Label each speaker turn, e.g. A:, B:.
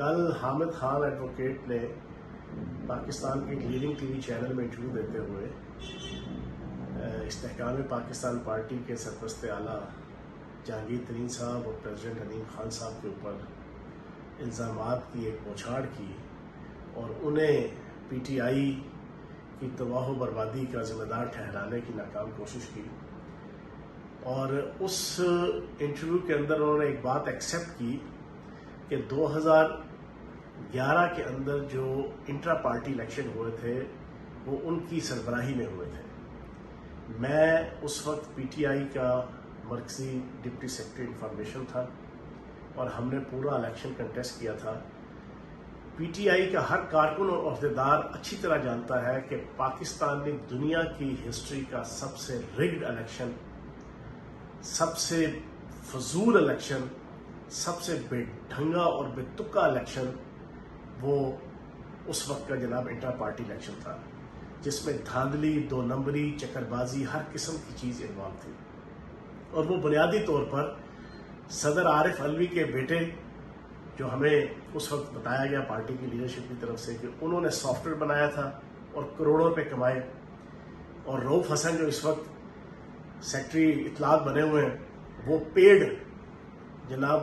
A: कल हामिद खान एडवोकेट ने पाकिस्तान के एक लीडिंग टीवी चैनल में इंटरव्यू देते हुए इस्तेहकाम पाकिस्तान पार्टी के सरपरस्त आला जहांगीर तरीन साहब और प्रेसिडेंट अलीम खान साहब के ऊपर इल्ज़ामात की एक बौछार की और उन्हें पीटीआई की तबाह बर्बादी का जिम्मेदार ठहराने की नाकाम कोशिश की। और उस इंटरव्यू के अंदर उन्होंने एक बात एक्सेप्ट की कि 2011 के अंदर जो इंट्रा पार्टी इलेक्शन हुए थे वो उनकी सरबराही में हुए थे। मैं उस वक्त पीटीआई का मरकजी डिप्टी सेक्रेटरी इंफॉर्मेशन था और हमने पूरा इलेक्शन कंटेस्ट किया था। पीटीआई का हर कारकुन और अहदेदार अच्छी तरह जानता है कि पाकिस्तान ने दुनिया की हिस्ट्री का सबसे रिग्ड इलेक्शन, सबसे फजूल इलेक्शन, सबसे बेढंगा और बेतुका इलेक्शन वो उस वक्त का जनाब इंटर पार्टी इलेक्शन था, जिसमें धांधली, दो नंबरी, चक्करबाजी, हर किस्म की चीज़ इन्वॉल्व थी। और वो बुनियादी तौर पर सदर आरिफ अलवी के बेटे, जो हमें उस वक्त बताया गया पार्टी की लीडरशिप की तरफ से कि उन्होंने सॉफ्टवेयर बनाया था और करोड़ों रुपए कमाए, और रऊफ हसन जो इस वक्त सेक्रेटरी इत्तलात बने हुए हैं वो पेड जनाब